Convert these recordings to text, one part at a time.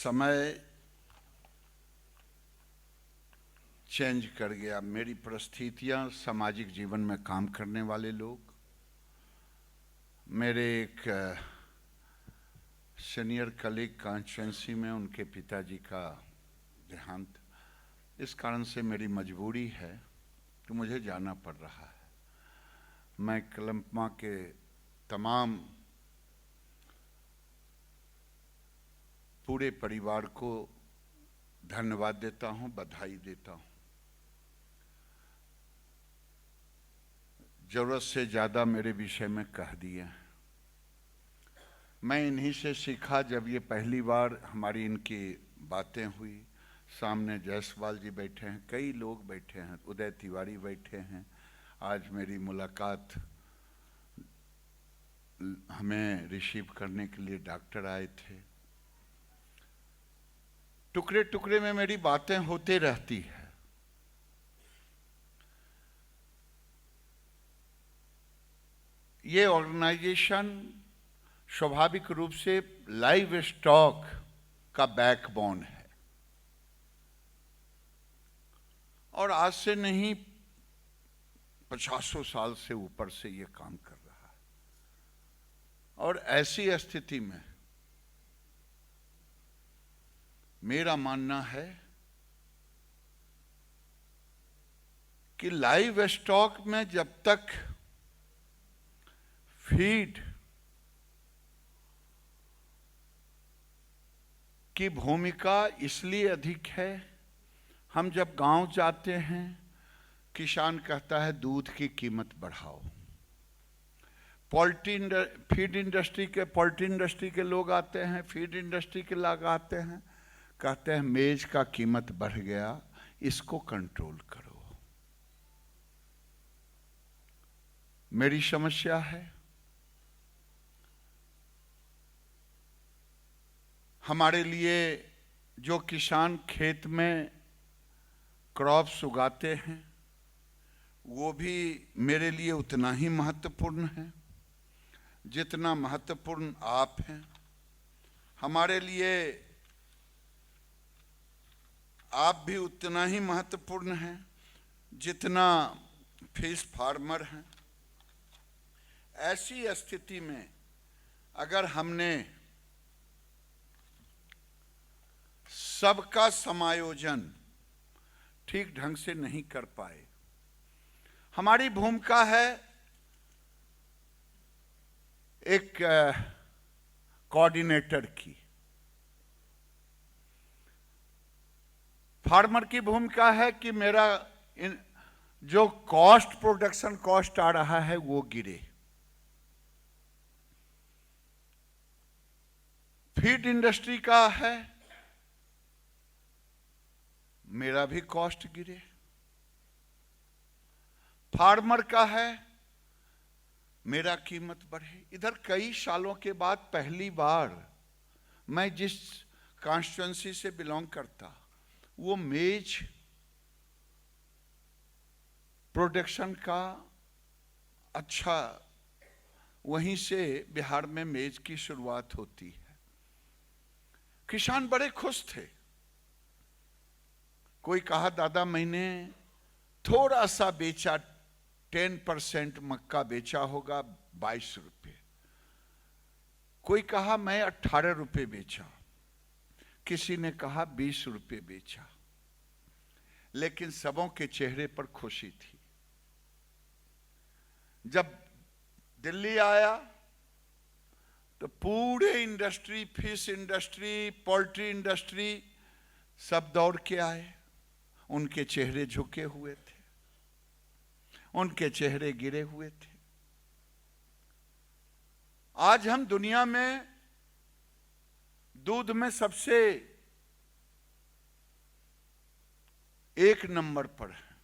समय चेंज कर गया, मेरी परिस्थितियां, सामाजिक जीवन में काम करने वाले लोग। मेरे एक सीनियर कलीग कॉन्स्टिट्यूंसी में उनके पिताजी का देहांत, इस कारण से मेरी मजबूरी है कि मुझे जाना पड़ रहा है। मैं कलम्मा के तमाम पूरे परिवार को धन्यवाद देता हूं, बधाई देता हूं। जरूरत से ज़्यादा मेरे विषय में कह दिए। मैं इन्हीं से सीखा। जब ये पहली बार हमारी इनकी बातें हुई, सामने जायसवाल जी बैठे हैं, कई लोग बैठे हैं, उदय तिवारी बैठे हैं। आज मेरी मुलाकात हमें रिसीव करने के लिए डॉक्टर आए थे। टुकड़े टुकड़े में मेरी बातें होते रहती है। ये ऑर्गेनाइजेशन स्वाभाविक रूप से लाइव स्टॉक का बैकबोन है और आज से नहीं 50 साल से ऊपर से ये काम कर रहा है। और ऐसी स्थिति में मेरा मानना है कि लाइव स्टॉक में जब तक फीड की भूमिका इसलिए अधिक है, हम जब गांव जाते हैं, किसान कहता है दूध की कीमत बढ़ाओ। फीड इंडस्ट्री के लोग आते हैं, फीड इंडस्ट्री के लोग आते हैं, कहते हैं मेज का कीमत बढ़ गया, इसको कंट्रोल करो। मेरी समस्या है, हमारे लिए जो किसान खेत में क्रॉप्स उगाते हैं वो भी मेरे लिए उतना ही महत्वपूर्ण है जितना महत्वपूर्ण आप हैं। हमारे लिए आप भी उतना ही महत्वपूर्ण हैं जितना फिश फार्मर हैं। ऐसी स्थिति में अगर हमने सबका समायोजन ठीक ढंग से नहीं कर पाए, हमारी भूमिका है एक कोऑर्डिनेटर की। फार्मर की भूमिका है कि मेरा जो प्रोडक्शन कॉस्ट आ रहा है वो गिरे। फीड इंडस्ट्री का है मेरा भी कॉस्ट गिरे। फार्मर का है मेरा कीमत बढ़े। इधर कई सालों के बाद पहली बार मैं जिस कॉन्स्टिट्यूंसी से बिलोंग करता, वो मेज प्रोडक्शन का अच्छा, वहीं से बिहार में मेज की शुरुआत होती है। किसान बड़े खुश थे। कोई कहा दादा मैंने थोड़ा सा बेचा, 10% मक्का बेचा होगा 22 रुपये। कोई कहा मैं 18 रुपये बेचा, किसी ने कहा 20 रुपये बेचा, लेकिन सबों के चेहरे पर खुशी थी। जब दिल्ली आया तो पूरे industry, fish industry, poultry industry सब दौड़ के आए। उनके चेहरे झुके हुए थे, उनके चेहरे गिरे हुए थे। आज हम दुनिया में दूध में सबसे 1 नंबर पर है,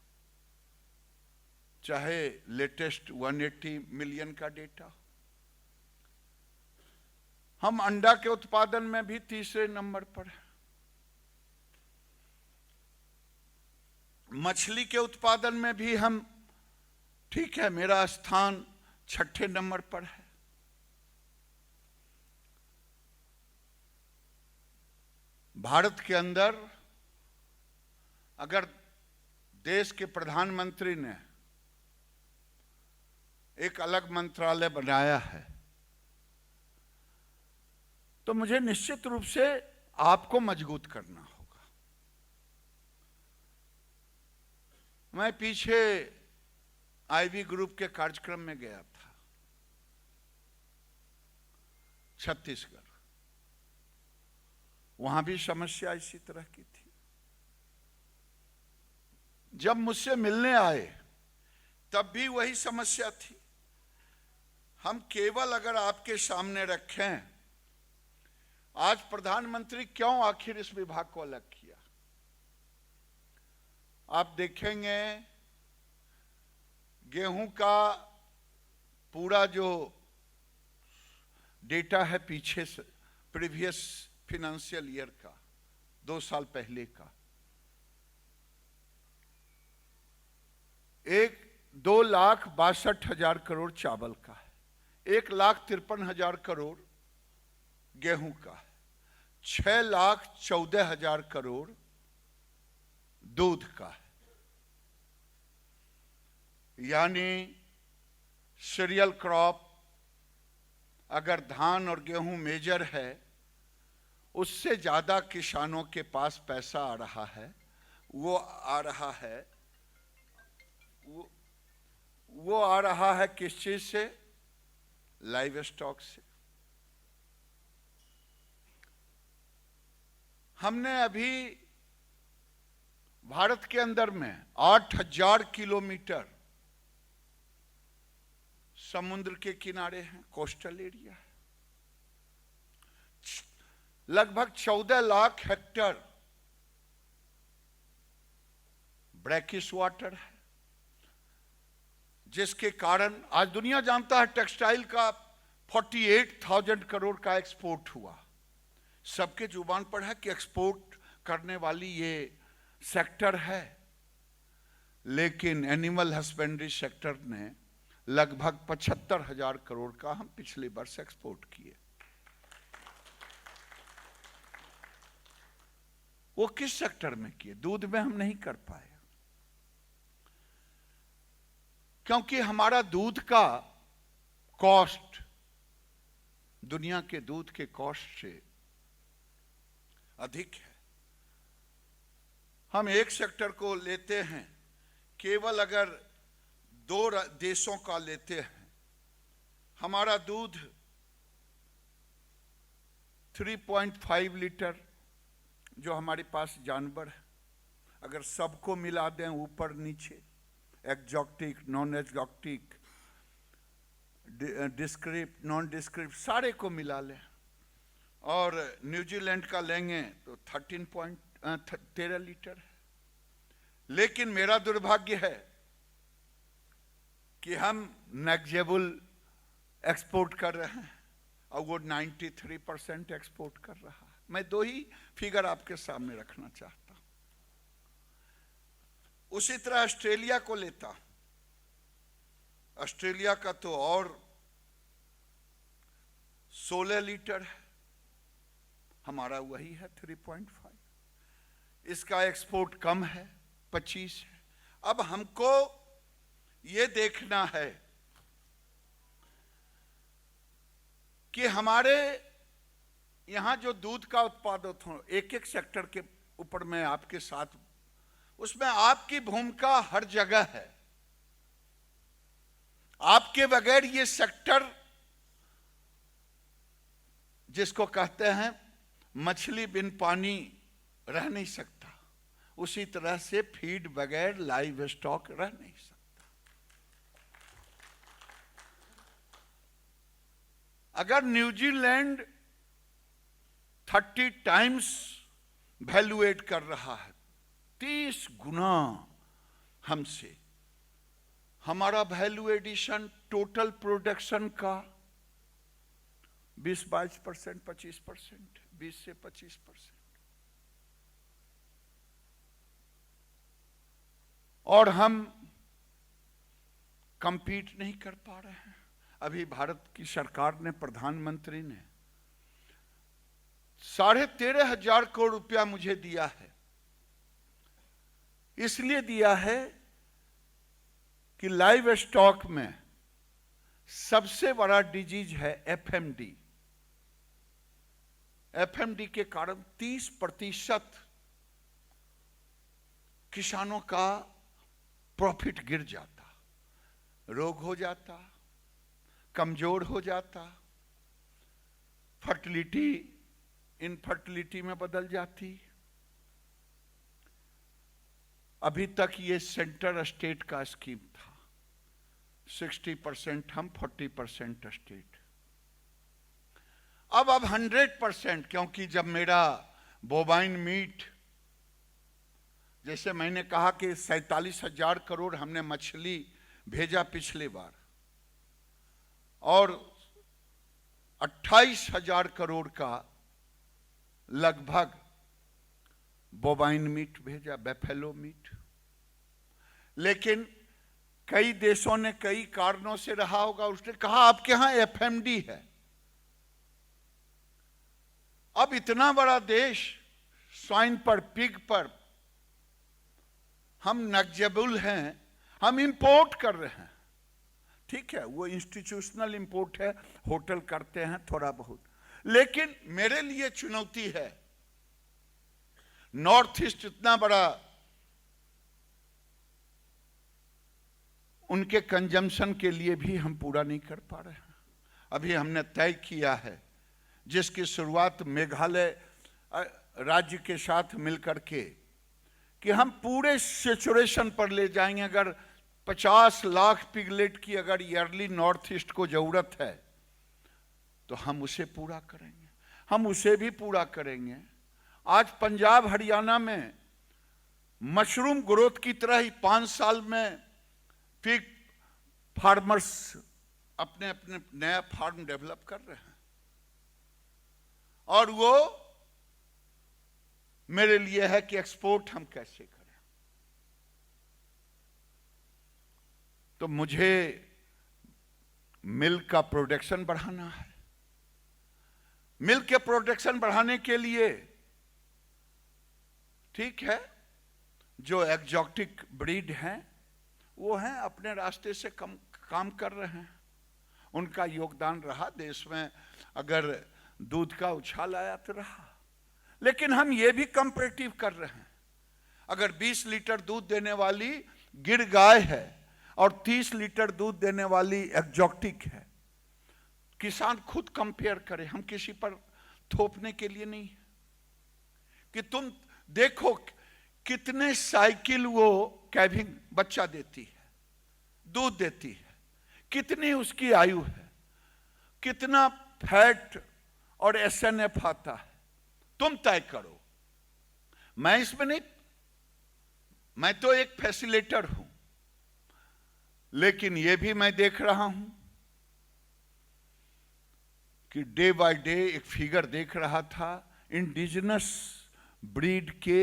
चाहे लेटेस्ट 180 मिलियन का डेटा। हम अंडा के उत्पादन में भी तीसरे नंबर पर है। मछली के उत्पादन में भी हम ठीक है, मेरा स्थान 6ठे नंबर पर है। भारत के अंदर अगर देश के प्रधानमंत्री ने एक अलग मंत्रालय बनाया है तो मुझे निश्चित रूप से आपको मजबूत करना होगा। मैं पीछे आईवी ग्रुप के कार्यक्रम में गया था छत्तीसगढ़, वहां भी समस्या इसी तरह की थी। जब मुझसे मिलने आए तब भी वही समस्या थी। हम केवल अगर आपके सामने रखें आज प्रधानमंत्री क्यों आखिर इस विभाग को अलग किया, आप देखेंगे गेहूं का पूरा जो डेटा है पीछे से प्रीवियस फाइनेंशियल ईयर का 2 साल पहले का 2,62,000 करोड़ चावल का है, 1,53,000 करोड़ गेहूं का है, 6,14,000 करोड़ दूध का है। यानी सीरियल क्रॉप अगर धान और गेहूं मेजर है उससे ज्यादा किसानों के पास पैसा आ रहा है। वो आ रहा है किस चीज से? लाइव स्टॉक से। हमने अभी भारत के अंदर में 8,000 किलोमीटर समुद्र के किनारे हैं, कोस्टल एरिया है। लगभग 14 लाख हेक्टेयर ब्रैकिश वाटर है, जिसके कारण आज दुनिया जानता है टेक्सटाइल का 48,000 करोड़ का एक्सपोर्ट हुआ। सबके जुबान पर है कि एक्सपोर्ट करने वाली ये सेक्टर है, लेकिन एनिमल हस्बेंड्री सेक्टर ने लगभग 75,000 करोड़ का हम पिछले वर्ष एक्सपोर्ट किए। वो किस सेक्टर में किए? दूध में हम नहीं कर पाए, क्योंकि हमारा दूध का कॉस्ट दुनिया के दूध के कॉस्ट से अधिक है। हम एक सेक्टर को लेते हैं, केवल अगर 2 देशों का लेते हैं, हमारा दूध 3.5 लीटर जो हमारे पास जानवर है, अगर सबको मिला दें ऊपर नीचे, exotic, non exotic, describe, non describe, सारे को मिला लें और न्यूजीलैंड का लेंगे तो 13 लीटर है। लेकिन मेरा दुर्भाग्य है कि हम नेग्लिजिबल एक्सपोर्ट कर रहे हैं और वो 93% एक्सपोर्ट कर रहा है। मैं 2 ही फिगर आपके सामने रखना चाहता हूं। उसी तरह ऑस्ट्रेलिया को लेता, ऑस्ट्रेलिया का तो और 16 लीटर है, हमारा वही है 3.5। इसका एक्सपोर्ट कम है, 25 है। अब हमको ये देखना है कि हमारे यहां जो दूध का उत्पादन हो, एक सेक्टर के ऊपर मैं आपके साथ, उसमें आपकी भूमिका हर जगह है। आपके बगैर ये सेक्टर, जिसको कहते हैं मछली बिन पानी रह नहीं सकता, उसी तरह से फीड बगैर लाइव स्टॉक रह नहीं सकता। अगर न्यूजीलैंड 30 टाइम्स वैल्यूएट कर रहा है, 30 गुना हमसे, हमारा वैल्यू एडिशन टोटल प्रोडक्शन का 20-22%, 25%, 20 से 25%, और हम कंपीट नहीं कर पा रहे हैं। अभी भारत की सरकार ने, प्रधानमंत्री ने 13,500 करोड़ रुपया मुझे दिया है। इसलिए दिया है कि लाइव स्टॉक में सबसे बड़ा डिजीज है एफएमडी। एफएमडी के कारण 30% किसानों का प्रॉफिट गिर जाता, रोग हो जाता, कमजोर हो जाता, फर्टिलिटी इनफर्टिलिटी में बदल जाती। अभी तक ये सेंटर स्टेट का स्कीम था, 60% हम, 40% स्टेट। अब 100%, क्योंकि जब मेरा बोवाइन मीट, जैसे मैंने कहा कि 47,000 करोड़ हमने मछली भेजा पिछले बार, और 28,000 करोड़ का लगभग बोवाइन मीट भेजा, बेफेलो मीट। लेकिन कई देशों ने कई कारणों से रहा होगा, उसने कहा आपके यहां एफएमडी है। अब इतना बड़ा देश स्वाइन पर, पिग पर हम नग्जेबल हैं, हम इंपोर्ट कर रहे हैं। ठीक है, वो इंस्टीट्यूशनल इंपोर्ट है, होटल करते हैं थोड़ा बहुत। लेकिन मेरे लिए चुनौती है, नॉर्थ ईस्ट इतना बड़ा, उनके कंजम्पशन के लिए भी हम पूरा नहीं कर पा रहे हैं। अभी हमने तय किया है, जिसकी शुरुआत मेघालय राज्य के साथ मिलकर के, कि हम पूरे सेचुरेशन पर ले जाएंगे। अगर 50 लाख पिगलेट की अगर ईयरली नॉर्थ ईस्ट को जरूरत है, तो हम उसे पूरा करेंगे, हम उसे भी पूरा करेंगे। आज पंजाब हरियाणा में मशरूम ग्रोथ की तरह ही 5 साल में पिग फार्मर्स अपने अपने नया फार्म डेवलप कर रहे हैं। और वो मेरे लिए है कि एक्सपोर्ट हम कैसे करें। तो मुझे मिल्क का प्रोडक्शन बढ़ाना है। मिल्क के प्रोडक्शन बढ़ाने के लिए, ठीक है, जो एक्जॉटिक ब्रीड हैं वो हैं, अपने रास्ते से काम कर रहे हैं। उनका योगदान रहा देश में, अगर दूध का उछाल आया तो रहा। लेकिन हम ये भी कंपैरेटिव कर रहे हैं। अगर 20 लीटर दूध देने वाली गिर गाय है और 30 लीटर दूध देने वाली एक्जॉटिक है, किसान खुद कंपेयर करे, हम किसी पर थोपने के लिए नहीं। कि तुम देखो कितने साइकिल वो कैविंग बच्चा देती है, दूध देती है, कितनी उसकी आयु है, कितना फैट और एसएनएफ आता है, तुम तय करो। मैं इसमें नहीं, मैं तो एक फैसिलिटेटर हूं। लेकिन यह भी मैं देख रहा हूं कि डे बाय डे एक फिगर देख रहा था, इंडिजिनस ब्रीड के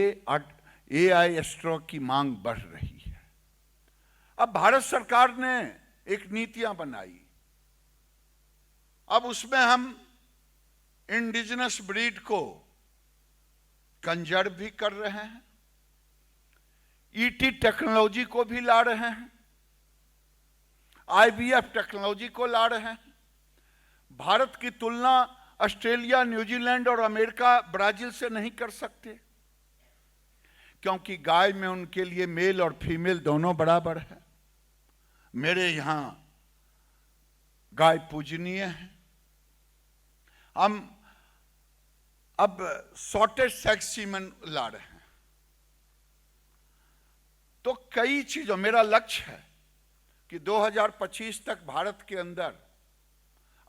एआई स्ट्रॉ की मांग बढ़ रही है। अब भारत सरकार ने एक नीतियां बनाई, अब उसमें हम इंडिजिनस ब्रीड को कंजर्व भी कर रहे हैं, ईटी टेक्नोलॉजी को भी ला रहे हैं, आईवीएफ टेक्नोलॉजी को ला रहे हैं। भारत की तुलना ऑस्ट्रेलिया, न्यूजीलैंड और अमेरिका, ब्राजील से नहीं कर सकते, क्योंकि गाय में उनके लिए मेल और फीमेल दोनों बराबर है। मेरे यहां गाय पूजनीय है। हम अब सॉर्टेड सेक्स सीमेन ला रहे हैं। तो कई चीजों, मेरा लक्ष्य है कि 2025 तक भारत के अंदर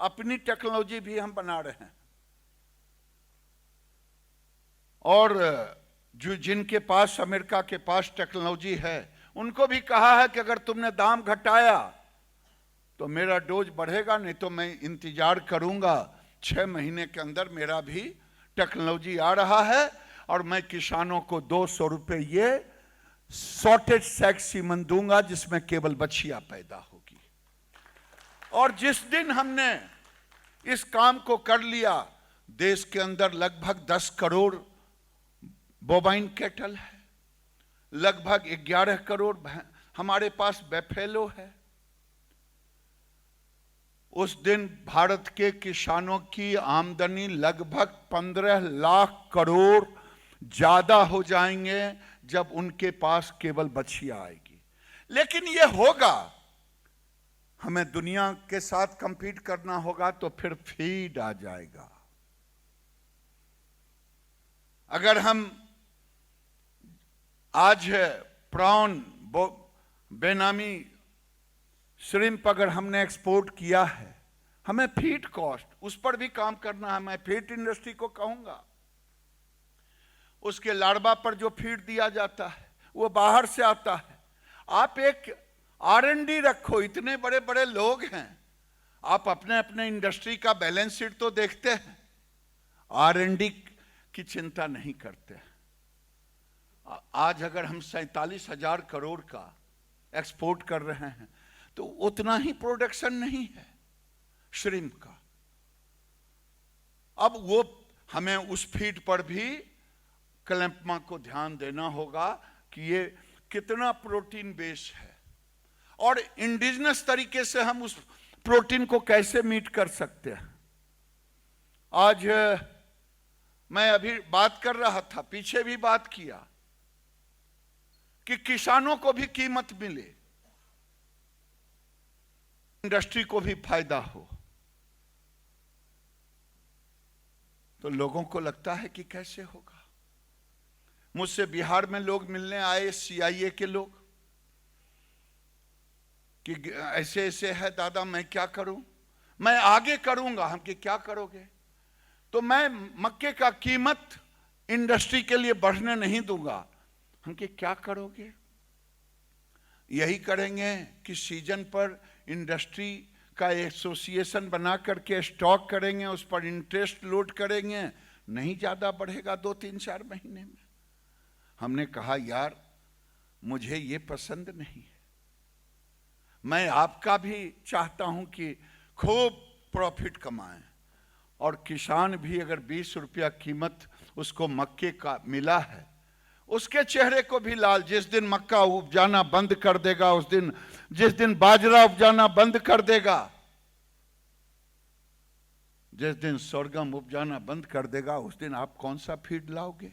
अपनी टेक्नोलॉजी भी हम बना रहे हैं। और जो जिनके पास, अमेरिका के पास टेक्नोलॉजी है, उनको भी कहा है कि अगर तुमने दाम घटाया तो मेरा डोज बढ़ेगा, नहीं तो मैं इंतजार करूंगा। 6 महीने के अंदर मेरा भी टेक्नोलॉजी आ रहा है और मैं किसानों को 200 रुपए ये सॉर्टेड सेक्स सीमन दूंगा, जिसमें केवल बछिया पैदा होगी। और जिस दिन हमने इस काम को कर लिया देश के अंदर लगभग 10 करोड़ बोवाइन कैटल है, लगभग 11 करोड़ हमारे पास बैफेलो है। उस दिन भारत के किसानों की आमदनी लगभग 15 लाख करोड़ ज्यादा हो जाएंगे जब उनके पास केवल बछिया आएगी। लेकिन यह होगा, हमें दुनिया के साथ कंपीट करना होगा तो फिर फीड आ जाएगा। अगर हम आज प्रॉन बेनामी श्रिम्प अगर हमने एक्सपोर्ट किया है, हमें फीड कॉस्ट उस पर भी काम करना है। मैं फीड इंडस्ट्री को कहूंगा, उसके लार्वा पर जो फीड दिया जाता है वो बाहर से आता है। आप एक R&D रखो, इतने बड़े बड़े लोग हैं, आप अपने अपने इंडस्ट्री का बैलेंस शीट तो देखते हैं, R&D की चिंता नहीं करते। आज अगर हम 47,000 करोड़ का एक्सपोर्ट कर रहे हैं तो उतना ही प्रोडक्शन नहीं है श्रिम्प का। अब वो हमें उस फीड पर भी क्लैंपमा को ध्यान देना होगा कि ये कितना प्रोटीन बेस है और इंडिजिनस तरीके से हम उस प्रोटीन को कैसे मीट कर सकते हैं। आज मैं अभी बात कर रहा था, पीछे भी बात किया कि किसानों को भी कीमत मिले, इंडस्ट्री को भी फायदा हो। तो लोगों को लगता है कि कैसे होगा। मुझसे बिहार में लोग मिलने आए, CIA के लोग, कि ऐसे ऐसे है दादा, मैं क्या करूं, मैं आगे करूंगा। हम कि क्या करोगे? तो मैं मक्के का कीमत इंडस्ट्री के लिए बढ़ने नहीं दूंगा। हम कि क्या करोगे? यही करेंगे कि सीजन पर इंडस्ट्री का एसोसिएशन बना करके स्टॉक करेंगे, उस पर इंटरेस्ट लोड करेंगे, नहीं ज्यादा बढ़ेगा 2-3-4 महीने में। हमने कहा यार मुझे ये पसंद नहीं है, मैं आपका भी चाहता हूं कि खूब प्रॉफिट कमाएं, और किसान भी अगर 20 रुपया कीमत उसको मक्के का मिला है, उसके चेहरे को भी लाल। जिस दिन मक्का उपजाना बंद कर देगा, उस दिन, जिस दिन बाजरा उपजाना बंद कर देगा, जिस दिन सोरगम उपजाना बंद कर देगा, उस दिन आप कौन सा फीड लाओगे?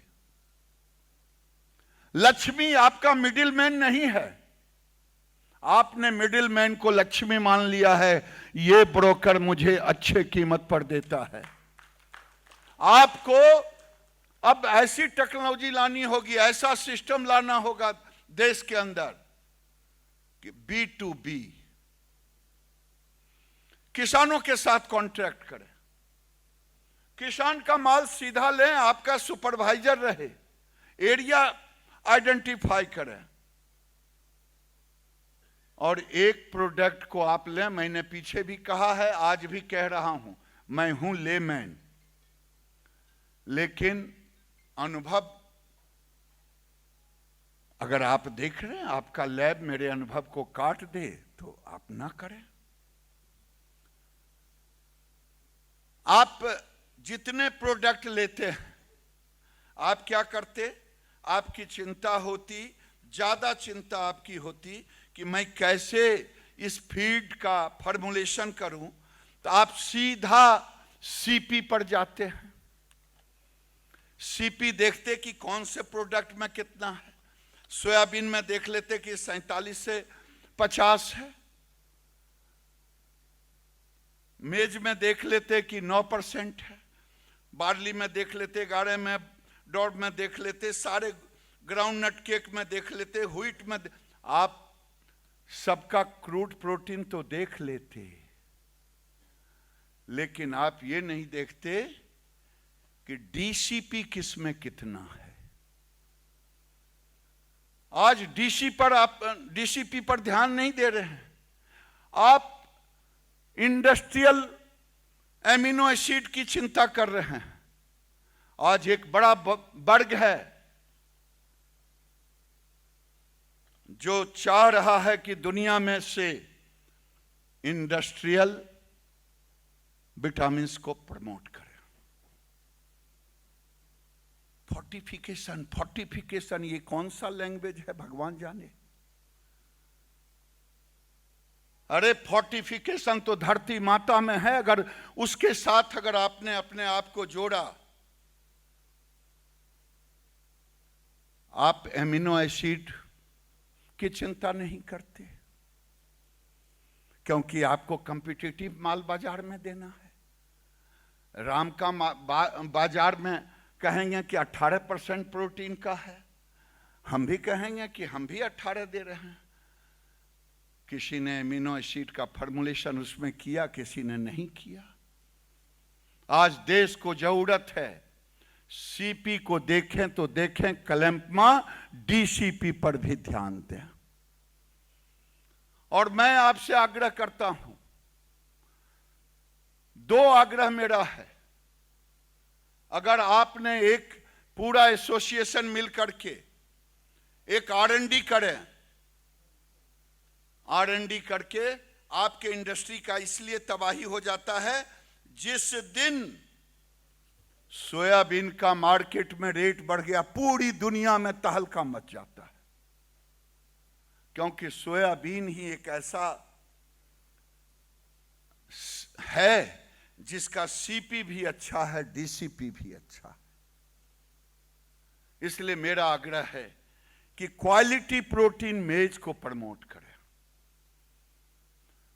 लक्ष्मी आपका मिडिलमैन नहीं है, आपने मिडिलमैन को लक्ष्मी मान लिया है। ये ब्रोकर मुझे अच्छे कीमत पर देता है। आपको अब ऐसी टेक्नोलॉजी लानी होगी, ऐसा सिस्टम लाना होगा देश के अंदर कि B2B, किसानों के साथ कॉन्ट्रैक्ट करें, किसान का माल सीधा लें, आपका सुपरवाइजर रहे, एरिया आइडेंटिफाई करें, और एक प्रोडक्ट को आप लें। मैंने पीछे भी कहा है, आज भी कह रहा हूं, मैं हूं लेमैन, लेकिन अनुभव अगर आप देख रहे हैं, आपका लैब मेरे अनुभव को काट दे तो आप ना करें। आप जितने प्रोडक्ट लेते हैं, आप क्या करते? आपकी चिंता होती, ज्यादा चिंता आपकी होती कि मैं कैसे इस फीड का फॉर्मुलेशन करूं, तो आप सीधा CP पर जाते हैं। CP देखते कि कौन से प्रोडक्ट में कितना है। सोयाबीन में देख लेते कि 47 से 50 है, मेज में देख लेते कि 9% है, बार्ली में देख लेते 11 में, डॉट में देख लेते, सारे ग्राउंडनट केक में देख लेते, व्हीट में आप सबका क्रूड प्रोटीन तो देख लेते, लेकिन आप ये नहीं देखते कि DCP किस में कितना है। आज DCP पर ध्यान नहीं दे रहे हैं, आप इंडस्ट्रियल एमिनो एसिड की चिंता कर रहे हैं। आज एक बड़ा वर्ग है जो चाह रहा है कि दुनिया में से इंडस्ट्रियल विटामिन्स को प्रमोट करें। फोर्टिफिकेशन, फोर्टिफिकेशन ये कौन सा लैंग्वेज है भगवान जाने। अरे फोर्टिफिकेशन तो धरती माता में है, अगर उसके साथ अगर आपने अपने आप को जोड़ा, आप एमिनो एसिड की चिंता नहीं करते, क्योंकि आपको कॉम्पिटिटिव माल बाजार में देना है। राम का बाजार में कहेंगे कि 18% प्रोटीन का है, हम भी कहेंगे कि हम भी 18 दे रहे हैं। किसी ने एमिनो एसिड का फॉर्मुलेशन उसमें किया, किसी ने नहीं किया। आज देश को जरूरत है, सीपी को देखें तो देखें, कलम्पमा डीसीपी पर भी ध्यान दें। और मैं आपसे आग्रह करता हूं, 2 आग्रह मेरा है। अगर आपने एक पूरा एसोसिएशन मिलकर के एक R&D करें, R&D करके आपके इंडस्ट्री का इसलिए तबाही हो जाता है, जिस दिन सोयाबीन का मार्केट में रेट बढ़ गया, पूरी दुनिया में तहलका मच जाता है। क्योंकि सोयाबीन ही एक ऐसा है जिसका सीपी भी अच्छा है, डीसीपी भी अच्छा है। इसलिए मेरा आग्रह है कि क्वालिटी प्रोटीन मेज को प्रमोट करें।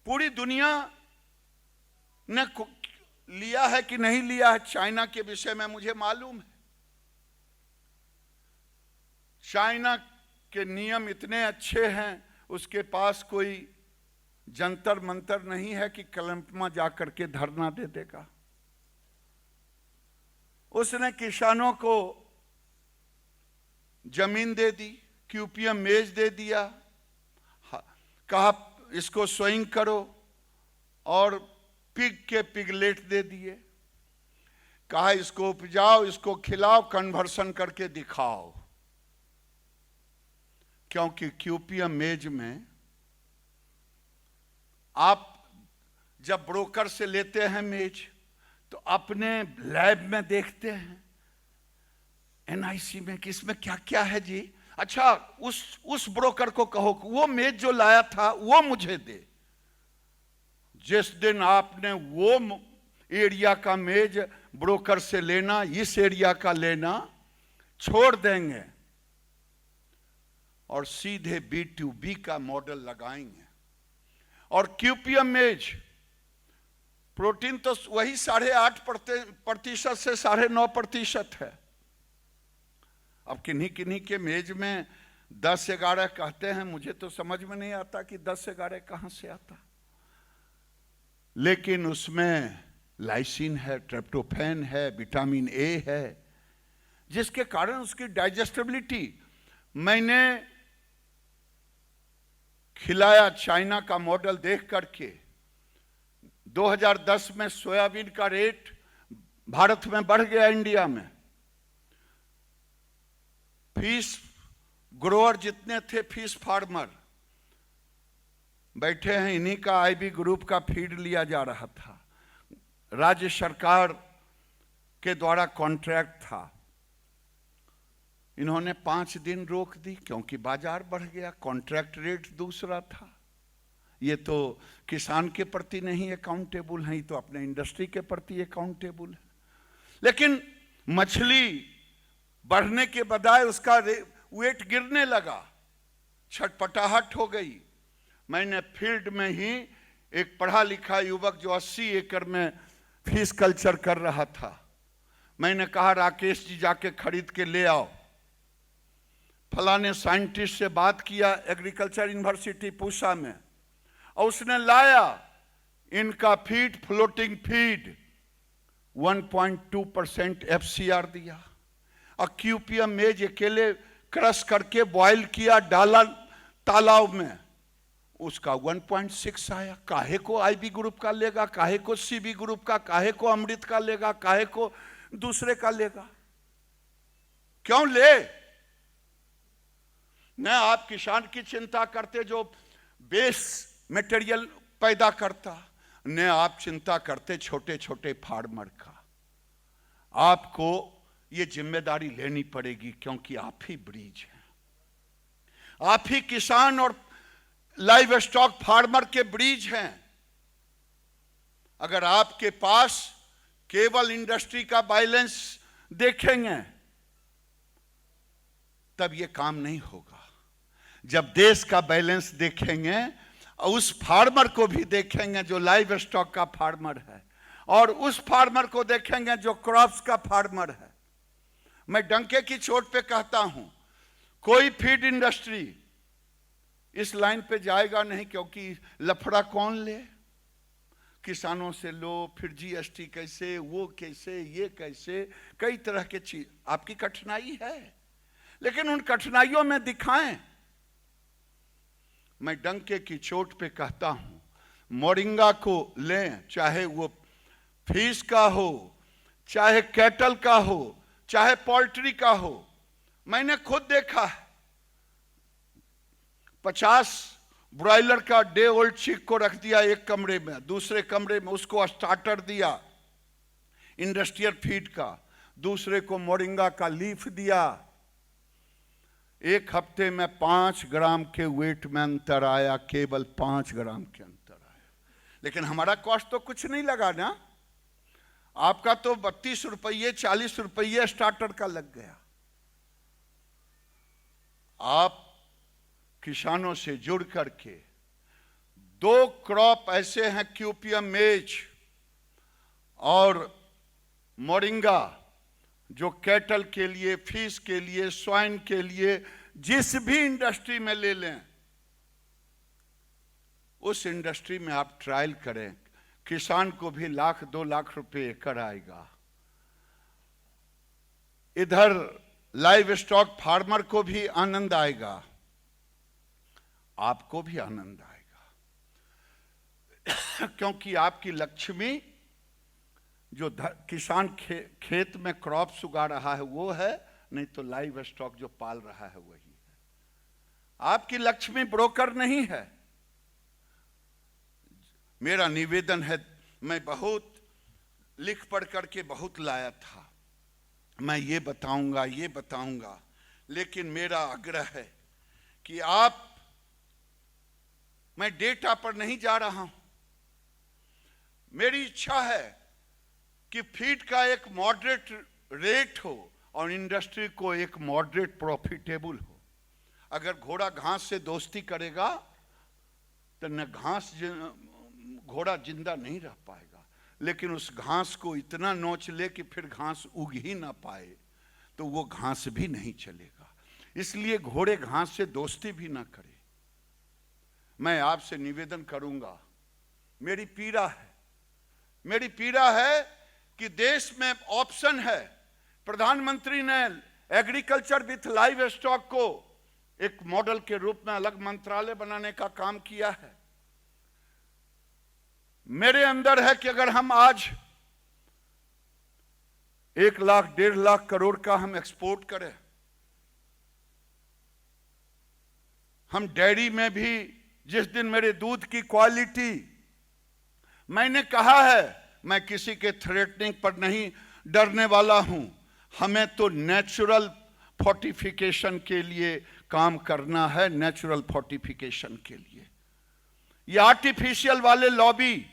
पूरी दुनिया ने लिया है कि नहीं लिया है, चाइना के विषय में मुझे मालूम है। चाइना के नियम इतने अच्छे हैं, उसके पास कोई जंतर मंतर नहीं है कि कलम्पमा जाकर के धरना दे देगा। उसने किसानों को जमीन दे दी, क्यूपीएम मेज दे दिया, कहा इसको सोइंग करो, और पिग के पिगलेट दे दिए, कहा इसको उपजाओ, इसको खिलाओ, कन्वर्सन करके दिखाओ। क्योंकि क्यूपीएम मेज में आप जब ब्रोकर से लेते हैं मेज, तो अपने लैब में देखते हैं एनआईसी में कि इसमें क्या क्या है जी। अच्छा, उस ब्रोकर को कहो कि वो मेज जो लाया था वो मुझे दे। जिस दिन आपने वो एरिया का मेज ब्रोकर से लेना, इस एरिया का लेना छोड़ देंगे और सीधे B2B का मॉडल लगाएंगे। और क्यूपीएम मेज प्रोटीन तो वही 8.5% से 9.5% है। अब किन्हीं किन्हीं के मेज में 10-11 कहते हैं, मुझे तो समझ में नहीं आता कि 10-11 कहां से आता। लेकिन उसमें लाइसिन है, ट्रिप्टोफैन है, विटामिन ए है, जिसके कारण उसकी डाइजेस्टिबिलिटी। मैंने खिलाया चाइना का मॉडल देख करके। 2010 में सोयाबीन का रेट भारत में बढ़ गया, इंडिया में। फिश ग्रोअर जितने थे, फिश फार्मर बैठे हैं, इन्हीं का आईबी ग्रुप का फीड लिया जा रहा था। राज्य सरकार के द्वारा कॉन्ट्रैक्ट था, इन्होंने 5 दिन रोक दी क्योंकि बाजार बढ़ गया, कॉन्ट्रैक्ट रेट दूसरा था। ये तो किसान के प्रति नहीं अकाउंटेबल है, ये तो अपने इंडस्ट्री के प्रति अकाउंटेबल है। लेकिन मछली बढ़ने के बजाय उसका वेट गिरने लगा, छटपटाहट हो गई। मैंने फील्ड में ही एक पढ़ा लिखा युवक जो 80 एकड़ में फिश कल्चर कर रहा था, मैंने कहा राकेश जी जाके खरीद के ले आओ। फलाने साइंटिस्ट से बात किया एग्रीकल्चर यूनिवर्सिटी पूसा में, और उसने लाया इनका फीड, फ्लोटिंग फीड 1.2% FCR दिया। और क्यूपीएम मेज अकेले क्रश करके बॉयल किया, डाला तालाब में, उसका 1.6 आया। काहे को आईबी ग्रुप का लेगा, काहे को सीबी ग्रुप का, काहे को अमृत का लेगा, काहे को दूसरे का लेगा? क्यों ले? न आप किसान की चिंता करते जो बेस मटेरियल पैदा करता, न आप चिंता करते छोटे छोटे फार्मर का। आपको ये जिम्मेदारी लेनी पड़ेगी, क्योंकि आप ही ब्रीज हैं, आप ही किसान और लाइव स्टॉक फार्मर के ब्रीज हैं। अगर आपके पास केवल इंडस्ट्री का बैलेंस देखेंगे तब ये काम नहीं होगा। जब देश का बैलेंस देखेंगे और उस फार्मर को भी देखेंगे जो लाइव स्टॉक का फार्मर है, और उस फार्मर को देखेंगे जो क्रॉप्स का फार्मर है। मैं डंके की चोट पे कहता हूं, कोई फीड इंडस्ट्री इस लाइन पे जाएगा नहीं, क्योंकि लफड़ा कौन ले, किसानों से लो, फिर जीएसटी कैसे, वो कैसे, ये कैसे, कई तरह के चीज। आपकी कठिनाई है, लेकिन उन कठिनाइयों में दिखाएं। मैं डंके की चोट पे कहता हूं, मोरिंगा को लें, चाहे वो फिश का हो, चाहे कैटल का हो, चाहे पोल्ट्री का हो। मैंने खुद देखा है, 50 ब्रॉयलर का डे ओल्ड चिक को रख दिया एक कमरे में, दूसरे कमरे में उसको स्टार्टर दिया इंडस्ट्रियल फीड का, दूसरे को मोरिंगा का लीफ दिया। एक हफ्ते में 5 ग्राम के वेट में अंतर आया, केवल 5 ग्राम के अंतर आया। लेकिन हमारा कॉस्ट तो कुछ नहीं लगा ना, आपका तो 32 रुपये 40 रुपये स्टार्टर का लग गया। आप किसानों से जुड़ करके 2 क्रॉप ऐसे हैं, क्यूपियम मेज और मोरिंगा, जो कैटल के लिए, फिश के लिए, स्वाइन के लिए, जिस भी इंडस्ट्री में ले लें, उस इंडस्ट्री में आप ट्रायल करें। किसान को भी 1-2 लाख रुपए एकड़ आएगा, इधर लाइव स्टॉक फार्मर को भी आनंद आएगा, आपको भी आनंद आएगा। क्योंकि आपकी लक्ष्मी जो किसान खेत में क्रॉप्स उगा रहा है वो है, नहीं तो लाइव स्टॉक जो पाल रहा है वही है। आपकी लक्ष्मी ब्रोकर नहीं है। मेरा निवेदन है, मैं बहुत लिख पढ़ करके बहुत लाया था, मैं ये बताऊंगा, लेकिन मेरा आग्रह है कि आप, मैं डेटा पर नहीं जा रहा हूं, मेरी इच्छा है कि फीड का एक मॉडरेट रेट हो और इंडस्ट्री को एक मॉडरेट प्रॉफिटेबल हो। अगर घोड़ा घास से दोस्ती करेगा तो न घोड़ा जिंदा नहीं रह पाएगा, लेकिन उस घास को इतना नोच ले कि फिर घास उग ही ना पाए तो वो घास भी नहीं चलेगा। इसलिए घोड़े घास से दोस्ती भी ना करे। मैं आपसे निवेदन करूंगा, मेरी पीड़ा है कि देश में ऑप्शन है। प्रधानमंत्री ने एग्रीकल्चर विथ लाइव स्टॉक को एक मॉडल के रूप में अलग मंत्रालय बनाने का काम किया है। मेरे अंदर है कि अगर हम आज 1 लाख 1.5 लाख करोड़ का हम एक्सपोर्ट करें, हम डेयरी में भी, जिस दिन मेरे दूध की क्वालिटी, मैंने कहा है, मैं किसी के थ्रेटनिंग पर नहीं डरने वाला हूं, हमें तो नेचुरल फोर्टिफिकेशन के लिए काम करना है, नेचुरल फोर्टिफिकेशन के लिए। ये आर्टिफिशियल वाले लॉबी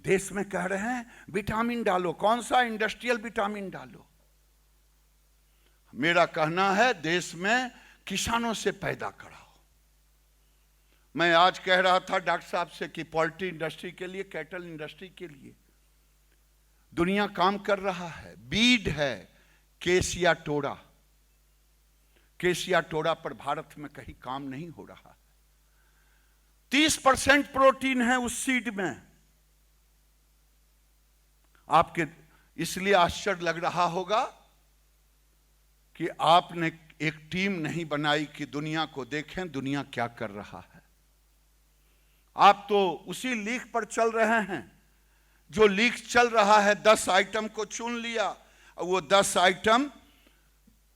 देश में कह रहे हैं विटामिन डालो, कौन सा इंडस्ट्रियल विटामिन डालो। मेरा कहना है देश में किसानों से पैदा कराओ। मैं आज कह रहा था डॉक्टर साहब से कि पोल्ट्री इंडस्ट्री के लिए, कैटल इंडस्ट्री के लिए दुनिया काम कर रहा है। बीड है केसिया टोरा पर भारत में कहीं काम नहीं हो रहा है। 30% प्रोटीन है उस सीड में। आपके इसलिए आश्चर्य लग रहा होगा कि आपने एक टीम नहीं बनाई कि दुनिया को देखें दुनिया क्या कर रहा है। आप तो उसी लीक पर चल रहे हैं जो लीक चल रहा है। 10 आइटम को चुन लिया और वो 10 आइटम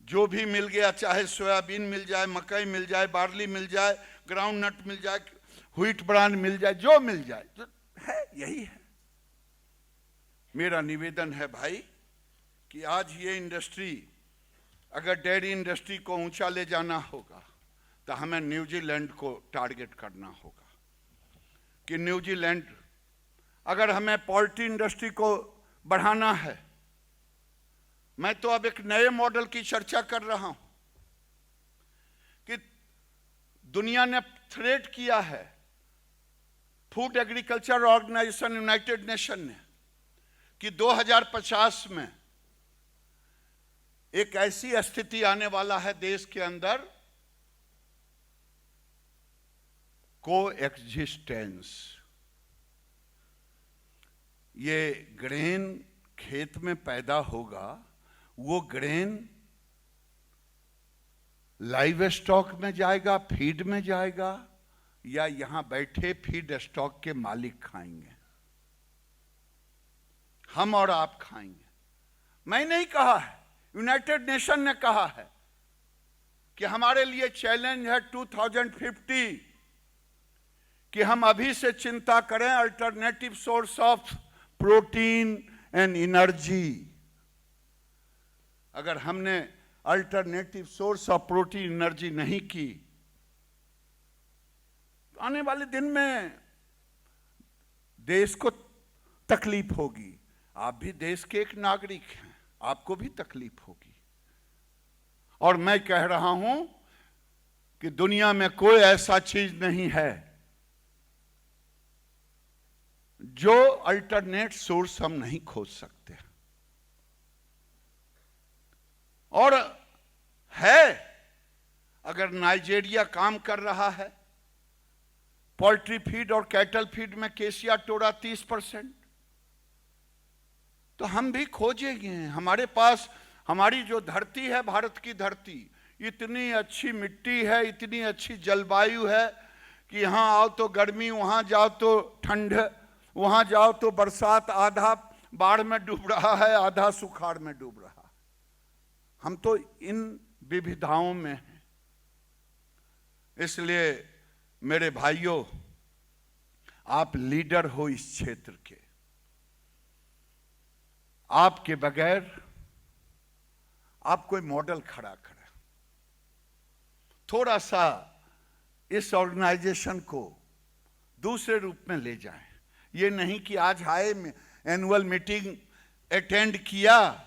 जो भी मिल गया, चाहे सोयाबीन मिल जाए, मकई मिल जाए, बार्ली मिल जाए, ग्राउंड नट मिल जाए, व्हीट ब्रांड मिल जाए, जो मिल जाए, जो है यही है। मेरा निवेदन है भाई कि आज ये इंडस्ट्री अगर डेयरी इंडस्ट्री को ऊंचा ले जाना होगा तो हमें न्यूजीलैंड को टारगेट करना होगा कि न्यूजीलैंड, अगर हमें पोल्ट्री इंडस्ट्री को बढ़ाना है, मैं तो अब एक नए मॉडल की चर्चा कर रहा हूं कि दुनिया ने थ्रेट किया है, Food Agriculture Organization United Nation ने, कि 2050 में एक ऐसी स्थिति आने वाला है देश के अंदर, को एक्जिस्टेंस, ये ग्रेन खेत में पैदा होगा, वो ग्रेन लाइव स्टॉक में जाएगा, फीड में जाएगा, या यहां बैठे फीड स्टॉक के मालिक खाएंगे, हम और आप खाएंगे। मैं नहीं कहा है, यूनाइटेड नेशन ने कहा है कि हमारे लिए चैलेंज है 2050 कि हम अभी से चिंता करें alternative source of protein and energy. अगर हमने alternative source of protein energy नहीं की तो आने वाले दिन में देश को तकलीफ होगी। आप भी देश के एक नागरिक हैं, आपको भी तकलीफ होगी। और मैं कह रहा हूं कि दुनिया में कोई ऐसा चीज नहीं है जो अल्टरनेट सोर्स हम नहीं खोज सकते। और है, अगर नाइजीरिया काम कर रहा है पोल्ट्री फीड और कैटल फीड में केशिया टोरा 30%, तो हम भी खोजेंगे। हमारे पास हमारी जो धरती है, भारत की धरती, इतनी अच्छी मिट्टी है, इतनी अच्छी जलवायु है कि यहाँ आओ तो गर्मी, वहाँ जाओ तो ठंड, वहाँ जाओ तो बरसात, आधा बाढ़ में डूब रहा है, आधा सुखाड़ में डूब रहा है। हम तो इन विविधताओं में हैं। इसलिए मेरे भाइयों, आप लीडर हो इस क्षेत्र के, आपके बगैर आप कोई मॉडल खड़ा करें, थोड़ा सा इस ऑर्गेनाइजेशन को दूसरे रूप में ले जाएं। ये नहीं कि आज आए एनुअल मीटिंग अटेंड किया,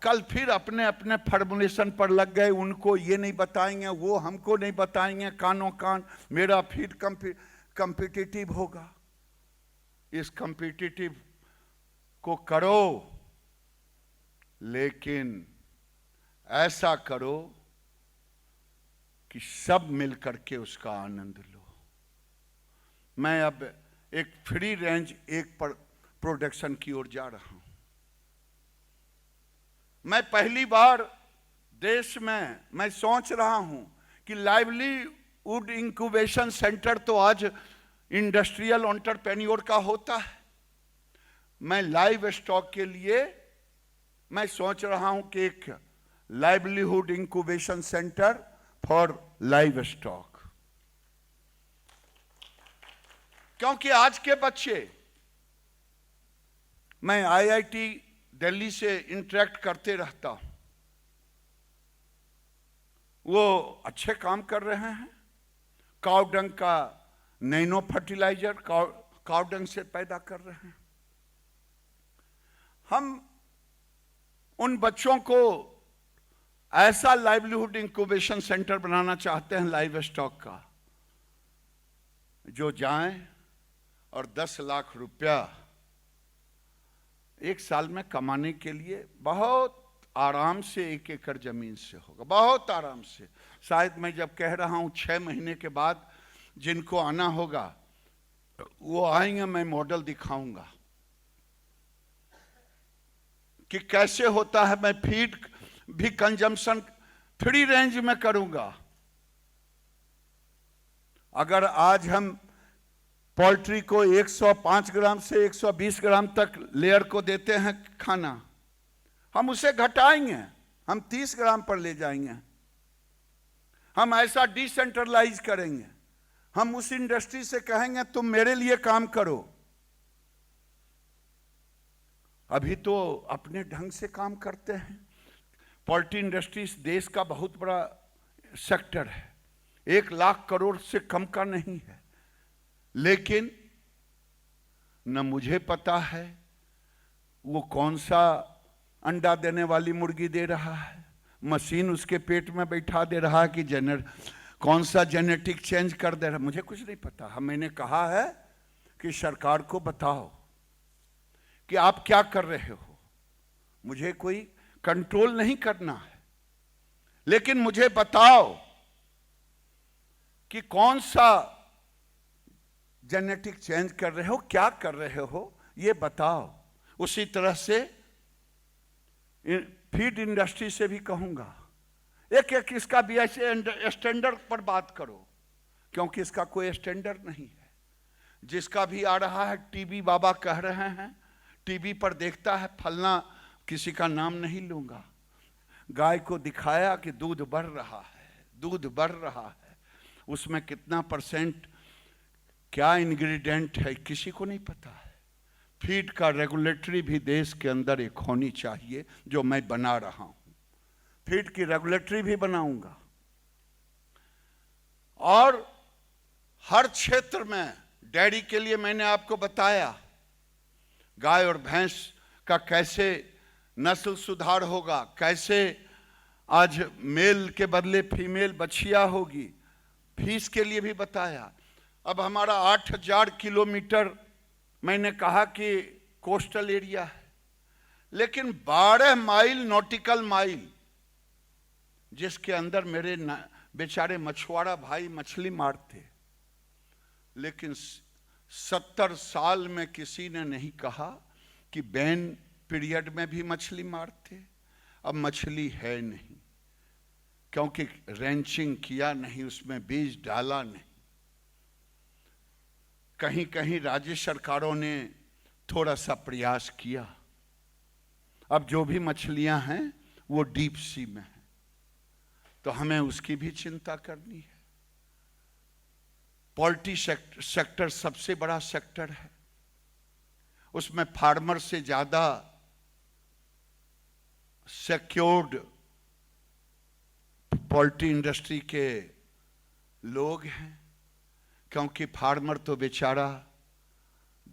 कल फिर अपने अपने फॉर्मुलेशन पर लग गए, उनको ये नहीं बताएंगे, वो हमको नहीं बताएंगे, कानों कान मेरा फीड कम्पिटिटिव होगा। इस कम्पिटिटिव को करो, लेकिन ऐसा करो कि सब मिलकर के उसका आनंद लो। मैं अब एक फ्री रेंज एक पर प्रोडक्शन की ओर जा रहा हूं। मैं पहली बार देश में मैं सोच रहा हूं कि लाइवलीहुड इंक्यूबेशन सेंटर तो आज इंडस्ट्रियल एंटरप्रेन्योर का होता है। मैं लाइव स्टॉक के लिए मैं सोच रहा हूं कि एक livelihood incubation centre for live stock, क्योंकि आज के बच्चे, मैं आईआईटी दिल्ली से इंटरेक्ट करते रहता हूं, वो अच्छे काम कर रहे हैं। काउडंग का नैनो फर्टिलाइजर काउडंग से पैदा कर रहे हैं। हम उन बच्चों को ऐसा लाइवलीहुड इंक्यूबेशन सेंटर बनाना चाहते हैं लाइव स्टॉक का, जो जाएं और 10 लाख रुपया एक साल में कमाने के लिए बहुत आराम से 1 एकड़ जमीन से होगा, बहुत आराम से। शायद मैं जब कह रहा हूं 6 महीने के बाद जिनको आना होगा वो आएंगे, मैं मॉडल दिखाऊंगा कि कैसे होता है। मैं फीड भी कंजम्पशन फ्री रेंज में करूंगा। अगर आज हम पोल्ट्री को 105 ग्राम से 120 ग्राम तक लेयर को देते हैं खाना, हम उसे घटाएंगे, हम 30 ग्राम पर ले जाएंगे। हम ऐसा डिसेंट्रलाइज करेंगे। हम उस इंडस्ट्री से कहेंगे तुम मेरे लिए काम करो। अभी तो अपने ढंग से काम करते हैं। पोल्ट्री इंडस्ट्री इस देश का बहुत बड़ा सेक्टर है, 1 लाख करोड़ से कम का नहीं है, लेकिन न मुझे पता है वो कौन सा अंडा देने वाली मुर्गी दे रहा है, मशीन उसके पेट में बैठा दे रहा है कि कौन सा जेनेटिक चेंज कर दे रहा है, मुझे कुछ नहीं पता। मैंने कहा है कि सरकार को बताओ कि आप क्या कर रहे हो, मुझे कोई कंट्रोल नहीं करना है, लेकिन मुझे बताओ कि कौन सा जेनेटिक चेंज कर रहे हो, क्या कर रहे हो, ये बताओ। उसी तरह से फीड इंडस्ट्री से भी कहूंगा, एक एक इसका भी ऐसे स्टैंडर्ड पर बात करो, क्योंकि इसका कोई स्टैंडर्ड नहीं है। जिसका भी आ रहा है टीबी बाबा कह रहे हैं, टीवी पर देखता है, फलना किसी का नाम नहीं लूंगा, गाय को दिखाया कि दूध बढ़ रहा है, दूध बढ़ रहा है, उसमें कितना परसेंट क्या इंग्रेडिएंट है किसी को नहीं पता है। फीड का रेगुलेटरी भी देश के अंदर एक होनी चाहिए, जो मैं बना रहा हूं, फीड की रेगुलेटरी भी बनाऊंगा। और हर क्षेत्र में डेयरी के लिए मैंने आपको बताया गाय और भैंस का कैसे नस्ल सुधार होगा, कैसे आज मेल के बदले फीमेल बछिया होगी, फीस के लिए भी बताया। अब हमारा 8000 किलोमीटर मैंने कहा कि कोस्टल एरिया है, लेकिन 12 माइल नॉटिकल माइल जिसके अंदर मेरे बेचारे मछुआरा भाई मछली मारते, लेकिन 70 साल में किसी ने नहीं कहा कि बैन पीरियड में भी मछली मारते। अब मछली है नहीं, क्योंकि रेंचिंग किया नहीं, उसमें बीज डाला नहीं। कहीं कहीं राज्य सरकारों ने थोड़ा सा प्रयास किया। अब जो भी मछलियां हैं वो डीप सी में है, तो हमें उसकी भी चिंता करनी है। पोल्ट्री सेक्टर सबसे बड़ा सेक्टर है, उसमें फार्मर से ज्यादा सिक्योर्ड पोल्ट्री इंडस्ट्री के लोग हैं, क्योंकि फार्मर तो बेचारा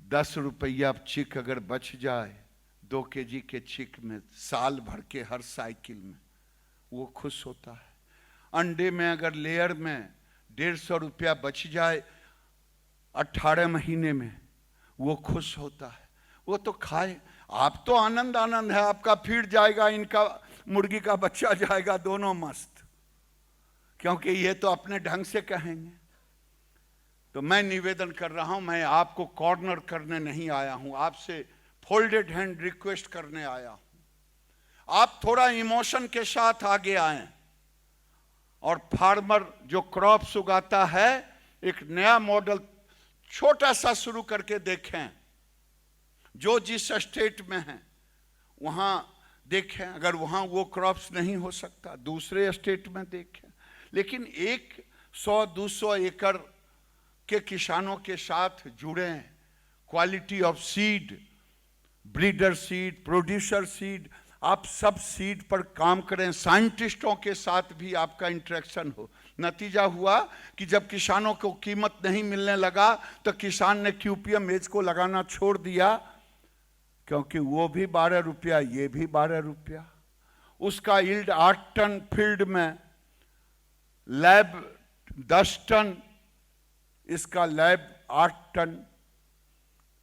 10 रुपया चिक अगर बच जाए 2 केजी के चिक में साल भर के हर साइकिल में, वो खुश होता है। अंडे में अगर लेयर में 150 रुपया बच जाए 18 महीने में, वो खुश होता है, वो तो खाए। आप तो आनंद आनंद है, आपका फीड जाएगा, इनका मुर्गी का बच्चा जाएगा, दोनों मस्त, क्योंकि ये तो अपने ढंग से कहेंगे। तो मैं निवेदन कर रहा हूं, मैं आपको कॉर्नर करने नहीं आया हूं, आपसे फोल्डेड हैंड रिक्वेस्ट करने आया हूं। आप थोड़ा इमोशन के साथ आगे आएं और फार्मर जो क्रॉप्स उगाता है, एक नया मॉडल छोटा सा शुरू करके देखें। जो जिस स्टेट में है वहां देखें, अगर वहां वो क्रॉप्स नहीं हो सकता दूसरे स्टेट में देखें, लेकिन 100-200 एकड़ के किसानों के साथ जुड़ें। Quality of seed, breeder seed, producer seed, आप सब सीड पर काम करें, साइंटिस्टों के साथ भी आपका इंटरेक्शन हो। नतीजा हुआ कि जब किसानों को कीमत नहीं मिलने लगा तो किसान ने क्यूपियम मेज को लगाना छोड़ दिया, क्योंकि वो भी 12 रुपया, ये भी 12 रुपया। उसका यील्ड 8 टन फील्ड में, लैब 10 टन, इसका लैब 8 टन,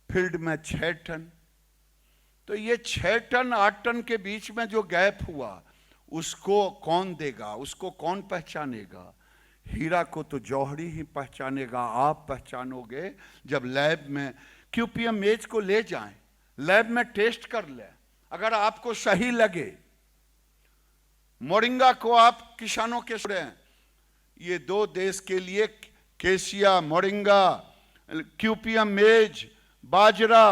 फील्ड में 6 टन। तो ये 6 टन 8 टन के बीच में जो गैप हुआ, उसको कौन देगा, उसको कौन पहचानेगा? हीरा को तो जौहरी ही पहचानेगा, आप पहचानोगे जब लैब में क्यूपीएम मेज को ले जाएं, लैब में टेस्ट कर ले, अगर आपको सही लगे, मोरिंगा को आप किसानों के सुने, ये 2 देश के लिए केसिया, मोरिंगा, क्यूपीएम मेज, बाजरा,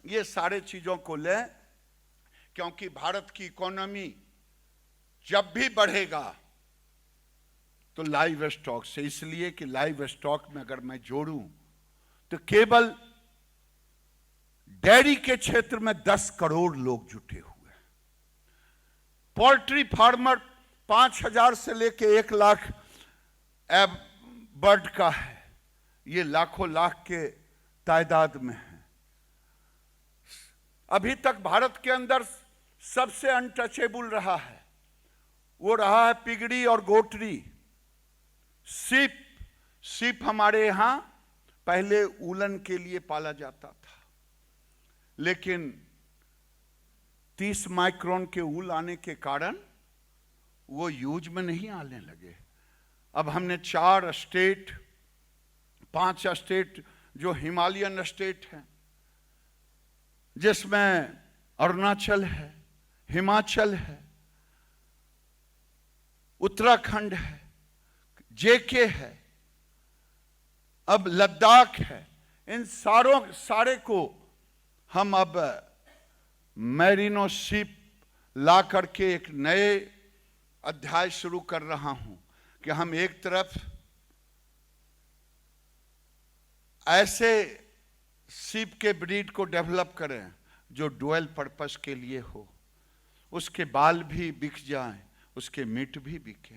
ये सारे चीजों को लें, क्योंकि भारत की इकोनॉमी जब भी बढ़ेगा तो लाइव स्टॉक से, इसलिए कि लाइव स्टॉक में अगर मैं जोड़ूं तो केवल डेयरी के क्षेत्र में 10 करोड़ लोग जुटे हुए हैं। पोल्ट्री फार्मर 5,000 से लेके 1 लाख एब बर्ड का है। ये लाखों लाख के तादाद में है। अभी तक भारत के अंदर सबसे अनटचेबल रहा है, वो रहा है पिगड़ी और गोटरी। सीप हमारे यहां पहले ऊलन के लिए पाला जाता था, लेकिन 30 माइक्रोन के ऊल आने के कारण वो यूज में नहीं आने लगे। अब हमने 4 स्टेट 5 स्टेट जो हिमालयन स्टेट हैं, जिसमें अरुणाचल है, हिमाचल है, उत्तराखंड है, जेके है, अब लद्दाख है। इन सारे को हम अब मैरिनो सीप ला करके एक नए अध्याय शुरू कर रहा हूं कि हम एक तरफ ऐसे सीप के ब्रीड को डेवलप करें जो डुअल पर्पस के लिए हो, उसके बाल भी बिक जाएं, उसके मीट भी बिके।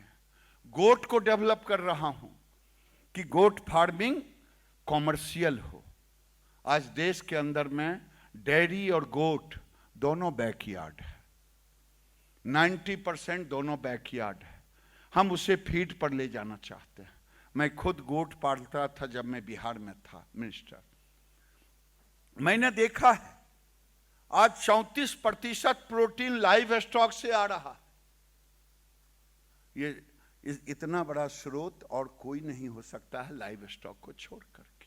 गोट को डेवलप कर रहा हूं कि गोट फार्मिंग कॉमर्शियल हो। आज देश के अंदर में डेयरी और गोट दोनों बैकयार्ड है, 90% दोनों बैकयार्ड है। हम उसे फीड पर ले जाना चाहते हैं। मैं खुद गोट पालता था जब मैं बिहार में था मिनिस्टर। मैंने देखा है आज 34% प्रोटीन लाइव स्टॉक से आ रहा है। ये इतना बड़ा स्रोत और कोई नहीं हो सकता है लाइव स्टॉक को छोड़ करके।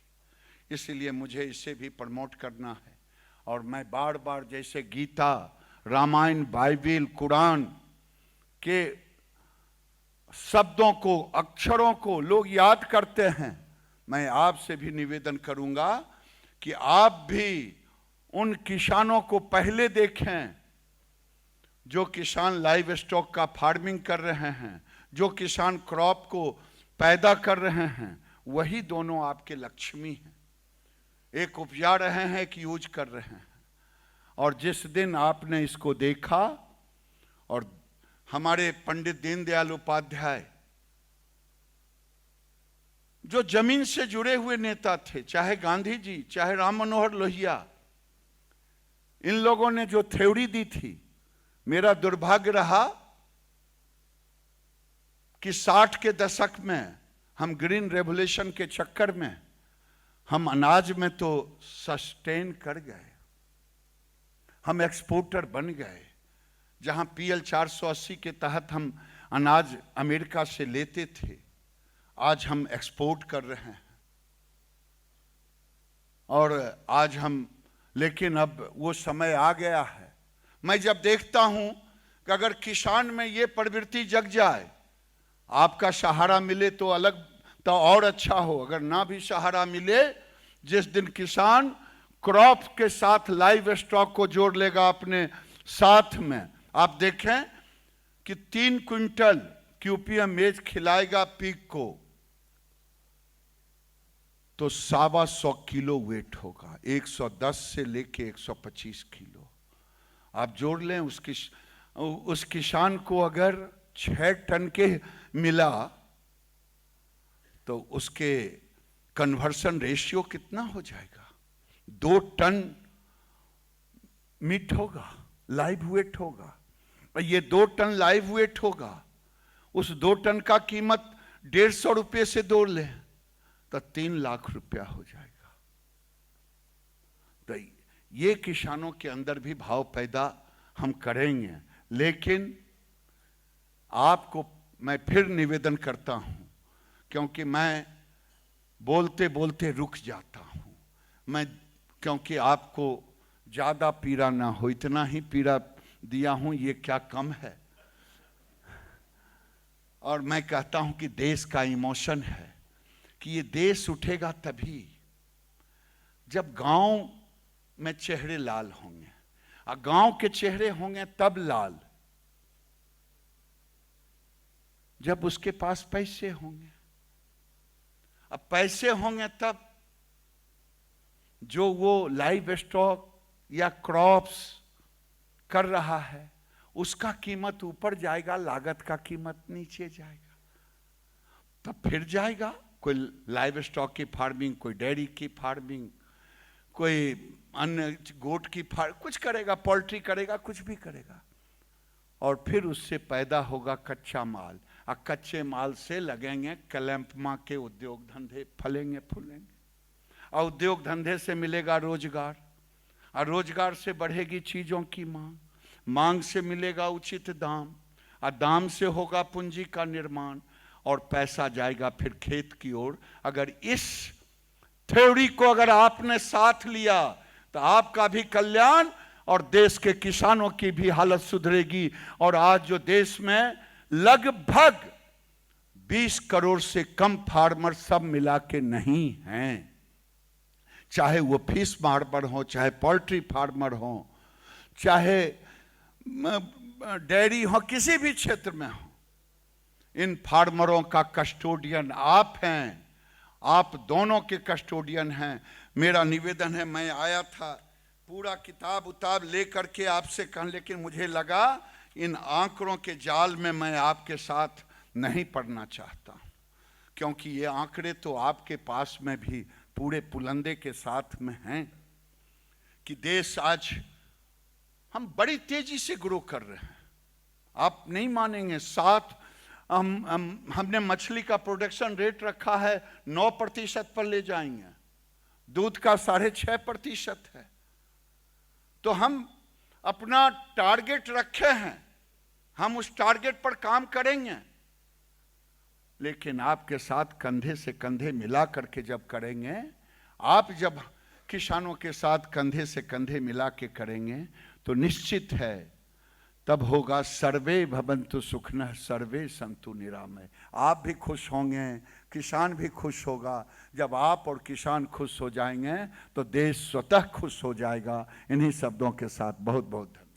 इसलिए मुझे इसे भी प्रमोट करना है। और मैं बार बार जैसे गीता, रामायण, बाइबिल, कुरान के शब्दों को, अक्षरों को लोग याद करते हैं, मैं आपसे भी निवेदन करूंगा कि आप भी उन किसानों को पहले देखें जो किसान लाइव स्टॉक का फार्मिंग कर रहे हैं, जो किसान क्रॉप को पैदा कर रहे हैं। वही दोनों आपके लक्ष्मी हैं। एक उपजा रहे हैं कि यूज कर रहे हैं। और जिस दिन आपने इसको देखा, और हमारे पंडित दीनदयाल उपाध्याय जो जमीन से जुड़े हुए नेता थे, चाहे गांधी जी, चाहे राम मनोहर लोहिया, इन लोगों ने जो थ्योरी दी थी, मेरा दुर्भाग्य रहा कि 60 के दशक में हम ग्रीन रेवोल्यूशन के चक्कर में हम अनाज में तो सस्टेन कर गए, हम एक्सपोर्टर बन गए। जहां PL 480 के तहत हम अनाज अमेरिका से लेते थे, आज हम एक्सपोर्ट कर रहे हैं। और आज हम, लेकिन अब वो समय आ गया है। मैं जब देखता हूं कि अगर किसान में ये प्रवृत्ति जग जाए, आपका सहारा मिले तो अलग, तो और अच्छा हो। अगर ना भी सहारा मिले, जिस दिन किसान क्रॉप के साथ लाइव स्टॉक को जोड़ लेगा अपने साथ में, आप देखें कि 3 क्विंटल क्यूपीएम मेज खिलाएगा पिग को तो 125 किलो वेट होगा, 110 से लेके 125 किलो। आप जोड़ लें, उस किसान को अगर 6 टन के मिला तो उसके कन्वर्सन रेशियो कितना हो जाएगा? 2 टन मीट होगा, लाइव वेट होगा। ये 2 टन लाइव वेट होगा, उस 2 टन का कीमत 150 रुपये से जोड़ ले तो 3 लाख रुपया हो जाएगा। तो ये किसानों के अंदर भी भाव पैदा हम करेंगे। लेकिन आपको मैं फिर निवेदन करता हूं, क्योंकि मैं बोलते बोलते रुक जाता हूं, मैं क्योंकि आपको ज्यादा पीड़ा ना हो, इतना ही पीड़ा दिया हूं, ये क्या कम है। और मैं कहता हूं कि देश का इमोशन है कि ये देश उठेगा तभी जब गांव में चेहरे लाल होंगे, और गांव के चेहरे होंगे तब लाल जब उसके पास पैसे होंगे। अब पैसे होंगे तब जो वो लाइव स्टॉक या क्रॉप्स कर रहा है उसका कीमत ऊपर जाएगा, लागत का कीमत नीचे जाएगा। तब फिर जाएगा कोई लाइव स्टॉक की फार्मिंग, कोई डेयरी की फार्मिंग, कोई अन्य गोट की फार्म, कुछ करेगा, पोल्ट्री करेगा, कुछ भी करेगा। और फिर उससे पैदा होगा कच्चा माल, और कच्चे माल से लगेंगे कलैंपमा के उद्योग धंधे, फलेंगे फूलेंगे, और उद्योग धंधे से मिलेगा रोजगार, और रोजगार से बढ़ेगी चीजों की मांग, मांग से मिलेगा उचित दाम, और दाम से होगा पूंजी का निर्माण, और पैसा जाएगा फिर खेत की ओर। अगर इस थ्योरी को अगर आपने साथ लिया तो आपका भी कल्याण और देश के किसानों की भी हालत सुधरेगी। और आज जो देश में लगभग 20 करोड़ से कम फार्मर सब मिला के नहीं हैं, चाहे वो फिश फार्मर हो, चाहे पोल्ट्री फार्मर हो, चाहे डेयरी हो, किसी भी क्षेत्र में हो, इन फार्मरों का कस्टोडियन आप हैं, आप दोनों के कस्टोडियन हैं। मेरा निवेदन है, मैं आया था पूरा किताब उताब लेकर के आपसे कह, लेकिन मुझे लगा इन आंकड़ों के जाल में मैं आपके साथ नहीं पढ़ना चाहता, क्योंकि ये आंकड़े तो आपके पास में भी पूरे पुलंदे के साथ में हैं कि देश आज हम बड़ी तेजी से ग्रो कर रहे हैं। आप नहीं मानेंगे, हमने मछली का प्रोडक्शन रेट रखा है 9% पर ले जाएंगे, दूध का 6.5% है। तो हम अपना टारगेट रखे हैं, हम उस टारगेट पर काम करेंगे, लेकिन आपके साथ कंधे से कंधे मिला करके जब करेंगे, आप जब किसानों के साथ कंधे से कंधे मिला के करेंगे तो निश्चित है तब होगा सर्वे भवन्तु सुखिनः सर्वे सन्तु निरामय। आप भी खुश होंगे, किसान भी खुश होगा। जब आप और किसान खुश हो जाएंगे तो देश स्वतः खुश हो जाएगा। इन्हीं शब्दों के साथ बहुत बहुत धन्यवाद।